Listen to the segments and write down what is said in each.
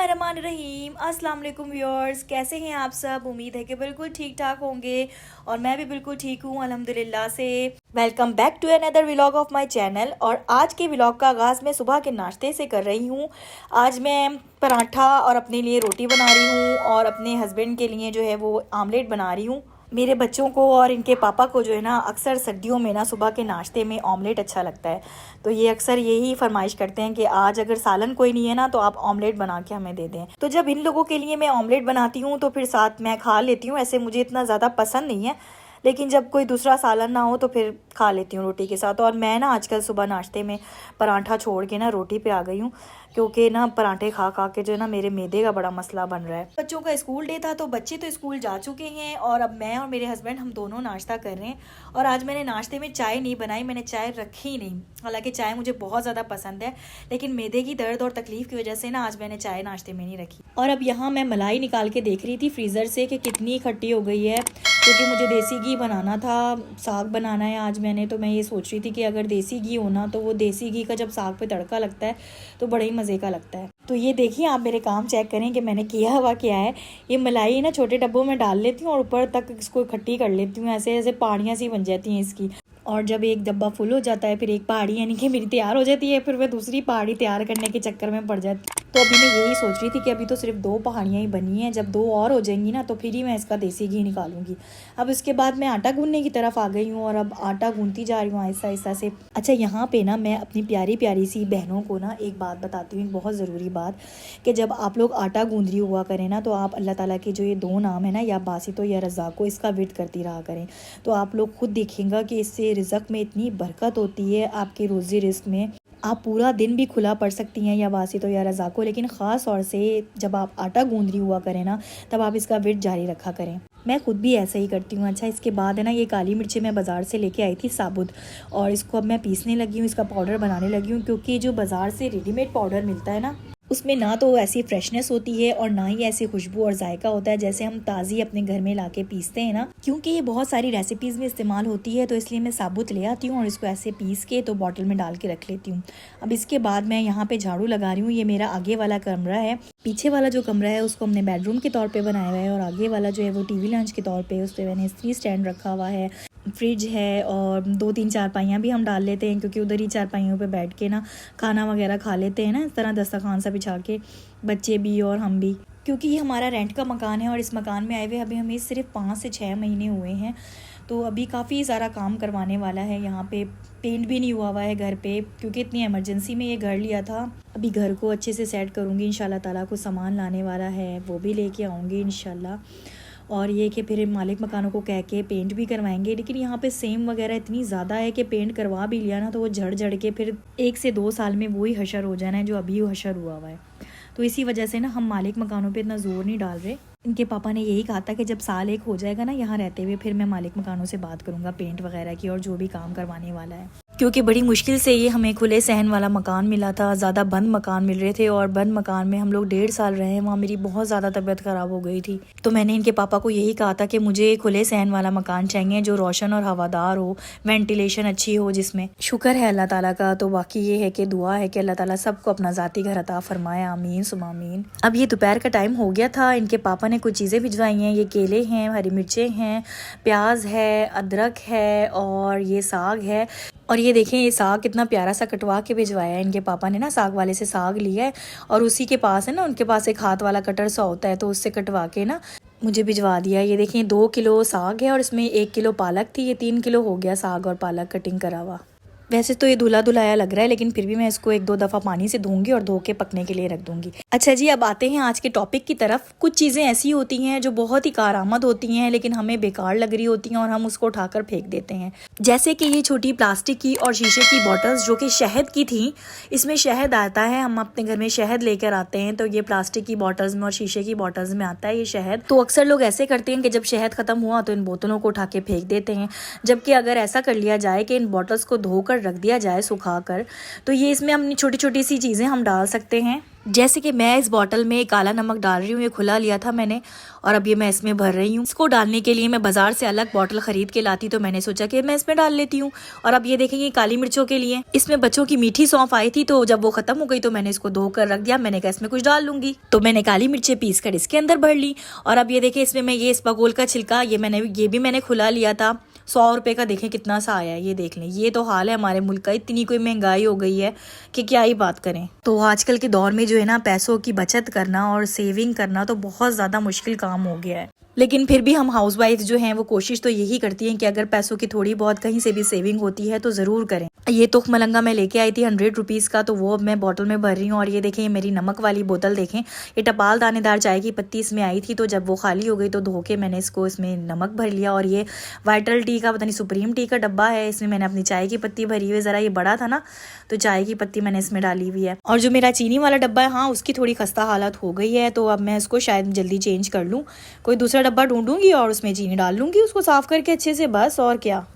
बिस्मिल्लाहिर्रहमानिर्रहीम। अस्सलाम वालेकुम व्यूअर्स, कैसे हैं आप सब। उम्मीद है कि बिल्कुल ठीक ठाक होंगे और मैं भी बिल्कुल ठीक हूँ अल्हम्दुलिल्लाह से। Welcome back to another vlog of my channel. और आज के व्लॉग का आगाज़ मैं सुबह के नाश्ते से कर रही हूँ। आज मैं पराठा और अपने लिए रोटी बना रही हूँ और अपने हस्बैंड के लिए जो है वो आमलेट बना रही हूँ। मेरे बच्चों को और इनके पापा को जो है ना अक्सर सर्दियों में ना सुबह के नाश्ते में ऑमलेट अच्छा लगता है। तो ये अक्सर यही फरमाइश करते हैं कि आज अगर सालन कोई नहीं है ना तो आप ऑमलेट बना के हमें दे दें। तो जब इन लोगों के लिए मैं ऑमलेट बनाती हूँ तो फिर साथ मैं खा लेती हूँ। ऐसे मुझे इतना ज़्यादा पसंद नहीं है, लेकिन जब कोई दूसरा सालन ना हो तो फिर खा लेती हूँ रोटी के साथ। और मैं ना आजकल सुबह नाश्ते में पराठा छोड़ के ना रोटी पे आ गई हूँ, क्योंकि ना पराठे खा खा के जो है ना मेरे मैदे का बड़ा मसला बन रहा है। बच्चों का स्कूल डे था तो बच्चे तो स्कूल जा चुके हैं और अब मैं और मेरे हस्बैंड हम दोनों नाश्ता कर रहे हैं। और आज मैंने नाश्ते में चाय नहीं बनाई, मैंने चाय रखी ही नहीं। हालांकि चाय मुझे बहुत ज़्यादा पसंद है, लेकिन मैदे की दर्द और तकलीफ़ की वजह से ना आज मैंने चाय नाश्ते में नहीं रखी। और अब यहाँ मैं मलाई निकाल के देख रही थी फ्रीज़र से कि कितनी खट्टी हो गई है, क्योंकि मुझे देसी घी बनाना था, साग बनाना है आज मैंने। तो मैं ये सोच रही थी कि अगर देसी घी होना तो वो देसी घी का जब साग पे तड़का लगता है तो बड़े ही मज़े का लगता है। तो ये देखिए आप मेरे काम चेक करें कि मैंने किया हुआ क्या है। ये मलाई ना छोटे डब्बों में डाल लेती हूँ और ऊपर तक इसको इकट्ठी कर लेती हूँ, ऐसे ऐसे पहाड़ियाँ सी बन जाती हैं इसकी। और जब एक डब्बा फुल हो जाता है फिर एक पहाड़ी यानी कि मेरी तैयार हो जाती है, फिर मैं दूसरी पहाड़ी तैयार करने के चक्कर में पड़ जाती। तो अभी मैं यही सोच रही थी कि अभी तो सिर्फ 2 पहाड़ियाँ ही बनी हैं, जब 2 और हो जाएंगी ना तो फिर ही मैं इसका देसी घी निकालूंगी। अब इसके बाद मैं आटा गूंदने की तरफ आ गई हूँ और अब आटा गूंदती जा रही हूँ आहिस्ता आहिस्ता से। अच्छा, यहाँ पे ना मैं अपनी प्यारी प्यारी सी बहनों को ना एक बात बताती हूँ, एक बहुत ज़रूरी बात, कि जब आप लोग आटा गूंद रही हुआ करें ना तो आप अल्लाह ताला के जो ये 2 नाम है ना, या बासितो या रज़ाको, इसका विर्द करती रहा करें। तो आप लोग खुद देखेंगे कि इससे रिज़्क में इतनी बरकत होती है, आपके रोज़ी रिज़्क में। आप पूरा दिन भी खुला पढ़ सकती हैं या बासितो या रज़ा को, लेकिन ख़ास तौर से जब आप आटा गूंद रही हुआ करें ना तब आप इसका विर्द जारी रखा करें। मैं खुद भी ऐसा ही करती हूँ। अच्छा, इसके बाद है ना ये काली मिर्ची मैं बाज़ार से लेके आई थी साबुत, और इसको अब मैं पीसने लगी हूँ, इसका पाउडर बनाने लगी हूँ। क्योंकि जो बाज़ार से रेडीमेड पाउडर मिलता है ना उसमें ना तो ऐसी फ्रेशनेस होती है और ना ही ऐसी खुशबू और जायका होता है जैसे हम ताज़ी अपने घर में लाके पीसते हैं ना। क्योंकि ये बहुत सारी रेसिपीज़ में इस्तेमाल होती है तो इसलिए मैं साबुत ले आती हूँ और इसको ऐसे पीस के तो बॉटल में डाल के रख लेती हूँ। अब इसके बाद मैं यहाँ पे झाड़ू लगा रही हूँ। ये मेरा आगे वाला कमरा है, पीछे वाला जो कमरा है उसको हमने बेडरूम के तौर पर बनाया हुआ है, और आगे वाला जो है वो TV लॉन्च के तौर पर, उस पर मैंने इस्त्री स्टैंड रखा हुआ है, फ्रिज है और 2-3 चारपाइयाँ भी हम डाल लेते हैं, क्योंकि उधर ही चारपाइयों पे बैठ के ना खाना वगैरह खा लेते हैं ना, इस तरह दस्तरखान सा बिछा के, बच्चे भी और हम भी। क्योंकि ये हमारा रेंट का मकान है और इस मकान में आए हुए अभी हमें सिर्फ 5 से 6 महीने हुए हैं। तो अभी काफ़ी सारा काम करवाने वाला है। यहाँ पे पेंट भी नहीं हुआ है घर पे, क्योंकि इतनी इमरजेंसी में ये घर लिया था। अभी घर को अच्छे से सेट करूँगी इंशाल्लाह ताला। कुछ सामान लाने वाला है वो भी लेके आऊँगी इंशाल्लाह। और ये कि फिर मालिक मकानों को कह के पेंट भी करवाएंगे। लेकिन यहाँ पे सेम वगैरह इतनी ज़्यादा है कि पेंट करवा भी लिया ना तो वो झड़ के फिर 1 से 2 साल में वही हशर हो जाना है जो अभी हशर हुआ है। तो इसी वजह से ना हम मालिक मकानों पे इतना ज़ोर नहीं डाल रहे। इनके पापा ने यही कहा था कि जब साल 1 हो जाएगा ना यहाँ रहते हुए फिर मैं मालिक मकानों से बात करूँगा पेंट वगैरह की और जो भी काम करवाने वाला है। क्योंकि बड़ी मुश्किल से ये हमें खुले सहन वाला मकान मिला था, ज़्यादा बंद मकान मिल रहे थे और बंद मकान में हम लोग 1.5 साल रहे हैं। वहाँ मेरी बहुत ज़्यादा तबीयत ख़राब हो गई थी। तो मैंने इनके पापा को यही कहा था कि मुझे खुले सहन वाला मकान चाहिए जो रोशन और हवादार हो, वेंटिलेशन अच्छी हो जिसमें। शुक्र है अल्लाह ताला का। तो बाकी ये है कि दुआ है कि अल्लाह ताला सबको अपना ज़ाती घर अता फरमाए, आमीन सुमा आमीन। अब ये दोपहर का टाइम हो गया था। इनके पापा ने कुछ चीज़ें भिजवाई हैं। ये केले हैं, हरी मिर्चें हैं, प्याज है, अदरक है और ये साग है। और ये देखें ये साग कितना प्यारा सा कटवा के भिजवाया है इनके पापा ने ना। साग वाले से साग लिया है और उसी के पास है ना, उनके पास एक हाथ वाला कटर सा होता है, तो उससे कटवा के ना मुझे भिजवा दिया। ये देखें 2 किलो साग है और इसमें 1 किलो पालक थी। ये 3 किलो हो गया साग और पालक कटिंग करा हुआ। वैसे तो ये धुला धुलाया लग रहा है, लेकिन फिर भी मैं इसको 1-2 दफ़ा पानी से धोऊंगी और धो के पकने के लिए रख दूंगी। अच्छा जी, अब आते हैं आज के टॉपिक की तरफ। कुछ चीज़ें ऐसी होती हैं जो बहुत ही कारआमद होती हैं लेकिन हमें बेकार लग रही होती हैं और हम उसको उठाकर फेंक देते हैं। जैसे कि ये छोटी प्लास्टिक की और शीशे की बॉटल्स जो कि शहद की थी। इसमें शहद आता है, हम अपने घर में शहद लेकर आते हैं, तो ये प्लास्टिक की बॉटल्स में और शीशे की बॉटल्स में आता है ये शहद। तो अक्सर लोग ऐसे करते हैं कि जब शहद खत्म हुआ तो इन बोतलों को उठा के फेंक देते हैं। जबकि अगर ऐसा कर लिया जाए कि इन बॉटल्स को धोकर पर रख दिया जाए सुखा कर, तो ये इसमें हम छोटी छोटी सी चीज़ें हम डाल सकते हैं। जैसे कि मैं इस बॉटल में काला नमक डाल रही हूँ, ये खुला लिया था मैंने और अब ये मैं इसमें भर रही हूँ। इसको डालने के लिए मैं बाजार से अलग बॉटल खरीद के लाती, तो मैंने सोचा कि मैं इसमें डाल लेती हूँ। और अब ये देखेंगे काली मिर्चों के लिए, इसमें बच्चों की मीठी सौंफ आई थी, तो जब वो खत्म हो गई तो मैंने इसको धोकर रख दिया। मैंने कहा इसमें कुछ डाल लूंगी, तो मैंने काली मिर्चें पीस कर इसके अंदर भर ली। और अब ये देखें इसमें मैं ये इसबगोल का छिलका ये भी मैंने खुला लिया था, 100 रुपये का, देखें कितना सा आया है, ये देख लें। ये तो हाल है हमारे मुल्क का, इतनी कोई महंगाई हो गई है कि क्या ही बात करें। तो आजकल के दौर में जो है ना, पैसों की बचत करना और सेविंग करना तो बहुत ज़्यादा मुश्किल काम हो गया है। लेकिन फिर भी हम हाउसवाइफ जो हैं वो कोशिश तो यही करती हैं कि अगर पैसों की थोड़ी बहुत कहीं से भी सेविंग होती है तो ज़रूर करें। ये तुख मलंगा मैं लेके आई थी 100 रुपीज़ का, तो वो अब मैं बॉटल में भर रही हूँ। और ये देखें, ये मेरी नमक वाली बोतल देखें, ये टपाल दानेदार चाय की पत्ती इसमें आई थी, तो जब वो खाली हो गई तो धो के मैंने इसको इसमें नमक भर लिया। और ये वाइटल टी का पता नहीं सुप्रीम टी का डब्बा है, इसमें मैंने अपनी चाय की पत्ती भरी हुई है। ज़रा ये बड़ा था ना, तो चाय की पत्ती मैंने इसमें डाली हुई है। और जो मेरा चीनी वाला डब्बा है, हाँ उसकी थोड़ी खस्ता हालत हो गई है, तो अब मैं इसको शायद जल्दी चेंज कर लूँ, कोई दूसरा डब्बा ढूंढूंगी और उसमें चीनी डाल लूँगी उसको साफ़ करके अच्छे से, बस और क्या।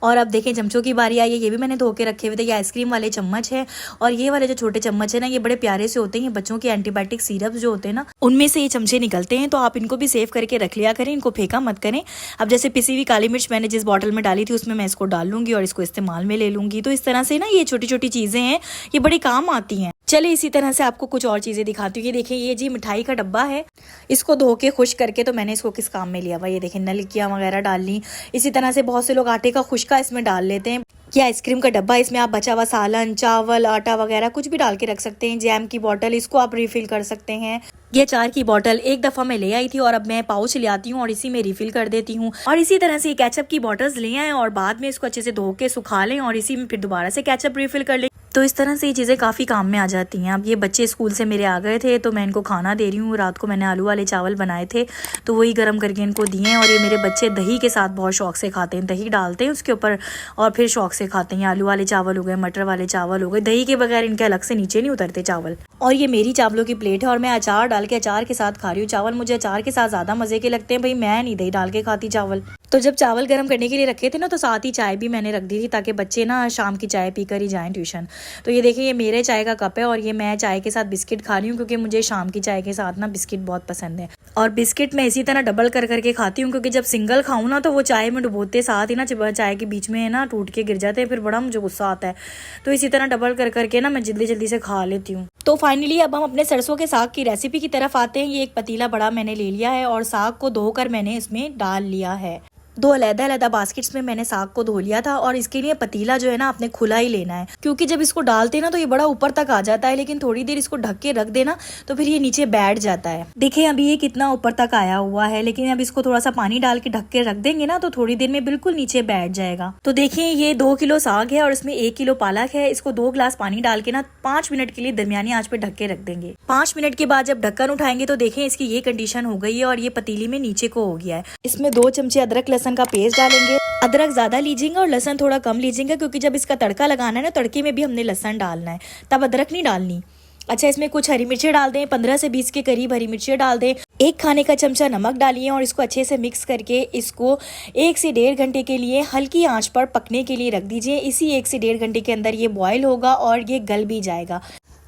और अब देखें चमचों की बारी आई है, ये भी मैंने धो के रखे हुए थे। ये आइसक्रीम वाले चम्मच है, और ये वाले जो छोटे चम्मच है ना, ये बड़े प्यारे से होते हैं। ये बच्चों के एंटीबायोटिक सिरप जो होते हैं ना, उनमें से ये चमचे निकलते हैं, तो आप इनको भी सेव करके रख लिया करें, इनको फेंका मत करें। अब जैसे पिसी हुई काली मिर्च मैंने जिस बॉटल में डाली थी उसमें मैं इसको डाल लूँगी और इसको इस्तेमाल में ले लूँगी। तो इस तरह से ना ये छोटी छोटी चीज़ें हैं, ये बड़ी काम आती हैं। चलिए इसी तरह से आपको कुछ और चीज़ें दिखाती हूँ। ये देखिए, ये जी मिठाई का डब्बा है, इसको धो के खुश करके तो मैंने इसको किस काम में लिया हुआ। ये देखें, नलकियाँ वगैरह डाल ली। इसी तरह से बहुत से लोग आटे का खुशका इसमें डाल लेते हैं। ये आइसक्रीम का डब्बा, इसमें आप बचा हुआ सालन, चावल, आटा वगैरह कुछ भी डाल के रख सकते हैं। जैम की बोतल, इसको आप रिफिल कर सकते हैं। ये अचार की बोतल एक दफ़ा मैं ले आई थी और अब मैं पाउच ले आती हूँ और इसी में रिफिल कर देती हूँ। और इसी तरह से ये केचप की बोतल्स ले आएँ और बाद में इसको अच्छे से धो के सुखा लें और इसी में फिर दोबारा से केचप रिफिल कर लें। तो इस तरह से ये चीज़ें काफ़ी काम में आ जाती हैं। अब ये बच्चे स्कूल से मेरे आ गए थे, तो मैं इनको खाना दे रही हूँ। रात को मैंने आलू वाले चावल बनाए थे, तो वही गर्म करके इनको दिए हैं। और ये मेरे बच्चे दही के साथ बहुत शौक से खाते हैं, दही डालते हैं उसके ऊपर और फिर शौक से खाते हैं। आलू वाले चावल हो गए, मटर वाले चावल हो गए, दही के बगैर इनके अलग से नीचे नहीं उतरते चावल। और ये मेरी चावलों की प्लेट है और मैं अचार डाल के अचार के साथ खा रही हूँ चावल। मुझे अचार के साथ ज़्यादा मज़े के लगते हैं, भाई मैं नहीं दही डाल के खाती चावल। तो जब चावल गर्म करने के लिए रखे थे ना, तो साथ ही चाय भी मैंने रख दी थी ताकि बच्चे ना शाम की चाय पीकर ही जाएं ट्यूशन। तो ये देखिए, ये मेरे चाय का कप है और ये मैं चाय के साथ बिस्किट खा रही हूँ, क्योंकि मुझे शाम की चाय के साथ ना बिस्किट बहुत पसंद है। और बिस्किट मैं इसी तरह डबल कर करके खाती हूँ, क्योंकि जब सिंगल खाऊँ ना तो वो चाय में डुबोते साथ ही ना चाय के बीच में ना टूट के गिर जाते हैं, फिर बड़ा मुझे गुस्सा आता है। तो इसी तरह डबल कर करके ना मैं जल्दी जल्दी से खा लेती हूँ। तो फाइनली अब हम अपने सरसों के साग की रेसिपी की तरफ आते हैं। ये एक पतीला बड़ा मैंने ले लिया है और साग को धोकर मैंने इसमें डाल लिया है। 2 अलग-अलग बास्केट्स में मैंने साग को धो लिया था। और इसके लिए पतीला जो है ना आपने खुला ही लेना है, क्योंकि जब इसको डालते हैं ना तो ये बड़ा ऊपर तक आ जाता है, लेकिन थोड़ी देर इसको ढक के रख देना तो फिर ये नीचे बैठ जाता है। देखिए अभी ये कितना ऊपर तक आया हुआ है, लेकिन अब इसको थोड़ा सा पानी डाल के ढक के रख देंगे ना तो थोड़ी देर में बिल्कुल नीचे बैठ जाएगा। तो देखिए ये 2 किलो साग है और इसमें 1 किलो पालक है। इसको 2 गिलास पानी डाल के ना 5 मिनट के लिए दरमियानी आंच पे ढक के रख देंगे। 5 मिनट के बाद जब ढक्कन उठाएंगे तो देखें इसकी ये कंडीशन हो गई है और ये पतीली में नीचे को हो गया है। इसमें 2 चमचे अदरक लहसुन का पेस्ट डालेंगे। अदरक ज्यादा लीजिएगा और लहसुन थोड़ा कम लीजिएगा, क्योंकि जब इसका तड़का लगाना है ना, तड़के में भी हमने लहसुन डालना है, तब अदरक नहीं डालनी। अच्छा, इसमें कुछ हरी मिर्चें डाल दें, 15 से 20 के करीब हरी मिर्चें डाल दें। 1 खाने का चमचा नमक डालिए और इसको अच्छे से मिक्स करके इसको 1 से 1.5 घंटे के लिए हल्की आंच पर पकने के लिए रख दीजिए। इसी 1 से 1.5 घंटे के अंदर ये बॉयल होगा और ये गल भी जाएगा।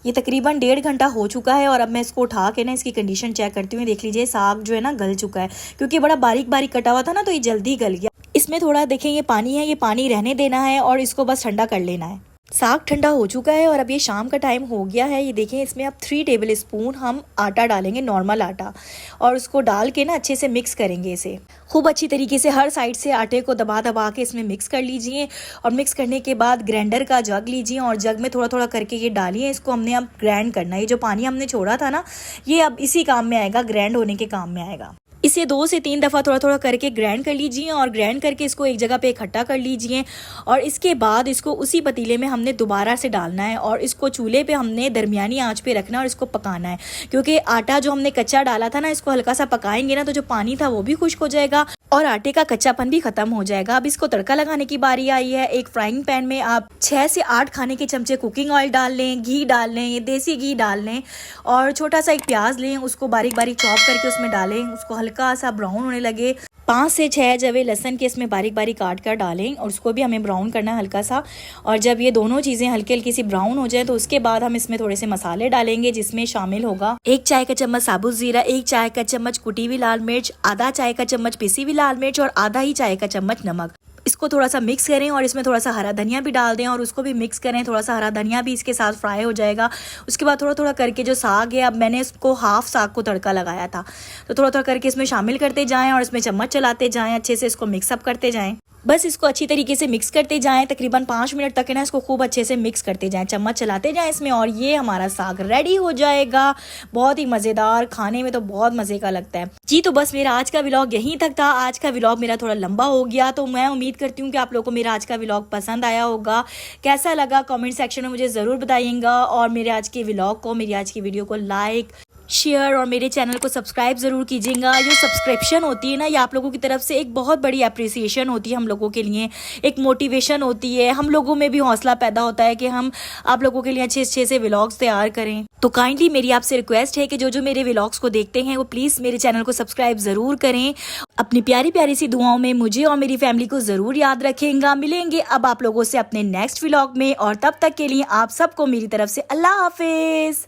ये तकरीबन 1.5 घंटा हो चुका है और अब मैं इसको उठा के ना इसकी कंडीशन चेक करती हूँ। देख लीजिए साग जो है ना गल चुका है, क्योंकि बड़ा बारीक बारीक कटा हुआ था ना तो ये जल्दी गल गया। इसमें थोड़ा देखें ये पानी है, ये पानी रहने देना है और इसको बस ठंडा कर लेना है। साग ठंडा हो चुका है और अब ये शाम का टाइम हो गया है। ये देखें इसमें अब 3 टेबल स्पून हम आटा डालेंगे, नॉर्मल आटा, और उसको डाल के ना अच्छे से मिक्स करेंगे। इसे खूब अच्छी तरीके से हर साइड से आटे को दबा दबा के इसमें मिक्स कर लीजिए। और मिक्स करने के बाद ग्राइंडर का जग लीजिए और जग में थोड़ा थोड़ा करके ये डालिए। इसको हमने अब ग्राइंड करना है। ये जो पानी हमने छोड़ा था ना, ये अब इसी काम में आएगा, ग्राइंड होने के काम में आएगा। इसे 2 से 3 दफ़ा थोड़ा थोड़ा करके ग्राइंड कर लीजिए और ग्राइंड करके इसको एक जगह पे इकट्ठा कर लीजिए। और इसके बाद इसको उसी पतीले में हमने दोबारा से डालना है और इसको चूल्हे पे हमने दरमियानी आंच पे रखना है और इसको पकाना है, क्योंकि आटा जो हमने कच्चा डाला था ना, इसको हल्का सा पकाएंगे ना तो जो पानी था वो भी खुश्क हो जाएगा और आटे का कच्चापन भी खत्म हो जाएगा। अब इसको तड़का लगाने की बारी आई है। एक फ्राइंग पैन में आप 6 से 8 खाने के चमचे कुकिंग ऑयल डाल लें, घी डाल लें, ये देसी घी डाल लें और छोटा सा एक प्याज लें, उसको बारीक बारीक चॉप करके उसमें डालें। उसको हल्का सा ब्राउन होने लगे 5 से 6 जवे लहसन के इसमें बारीक बारीक काट कर डालें और उसको भी हमें ब्राउन करना है हल्का सा। और जब ये दोनों चीज़ें हल्की हल्की सी ब्राउन हो जाए तो उसके बाद हम इसमें थोड़े से मसाले डालेंगे, जिसमें शामिल होगा 1 चाय का चम्मच साबुत ज़ीरा, 1 चाय का चम्मच कुटी हुई लाल मिर्च, आधा चाय का चम्मच पिसी हुई लाल मिर्च और आधा ही चाय का चम्मच नमक। इसको थोड़ा सा मिक्स करें और इसमें थोड़ा सा हरा धनिया भी डाल दें और उसको भी मिक्स करें। थोड़ा सा हरा धनिया भी इसके साथ फ्राई हो जाएगा। उसके बाद थोड़ा थोड़ा करके जो साग है, अब मैंने इसको हाफ साग को तड़का लगाया था, तो थोड़ा थोड़ा करके इसमें शामिल करते जाएं और इसमें चम्मच चलाते जाएं, अच्छे से इसको मिक्सअप करते जाएं। बस इसको अच्छी तरीके से मिक्स करते जाएं, तकरीबन 5 मिनट तक है ना इसको खूब अच्छे से मिक्स करते जाएं, चम्मच चलाते जाएं इसमें, और ये हमारा साग रेडी हो जाएगा। बहुत ही मज़ेदार, खाने में तो बहुत मज़े का लगता है जी। तो बस मेरा आज का व्लॉग यहीं तक था। आज का व्लॉग मेरा थोड़ा लंबा हो गया, तो मैं उम्मीद करती हूँ कि आप लोगों को मेरा आज का व्लॉग पसंद आया होगा। कैसा लगा कमेंट सेक्शन में मुझे ज़रूर बताइएगा, और मेरे आज के व्लॉग को, मेरी आज की वीडियो को लाइक, शेयर और मेरे चैनल को सब्सक्राइब ज़रूर कीजिएगा। जो सब्सक्रिप्शन होती है ना, ये आप लोगों की तरफ से एक बहुत बड़ी अप्रिसिएशन होती है हम लोगों के लिए, एक मोटिवेशन होती है, हम लोगों में भी हौसला पैदा होता है कि हम आप लोगों के लिए अच्छे अच्छे से व्लॉग्स तैयार करें। तो काइंडली मेरी आपसे रिक्वेस्ट है कि जो जो मेरे व्लॉग्स को देखते हैं वो प्लीज़ मेरे चैनल को सब्सक्राइब ज़रूर करें। अपनी प्यारी प्यारी सी दुआओं में मुझे और मेरी फैमिली को ज़रूर याद रखेंगे। मिलेंगे अब आप लोगों से अपने नेक्स्ट व्लॉग में, और तब तक के लिए आप सबको मेरी तरफ से अल्लाह हाफिज़।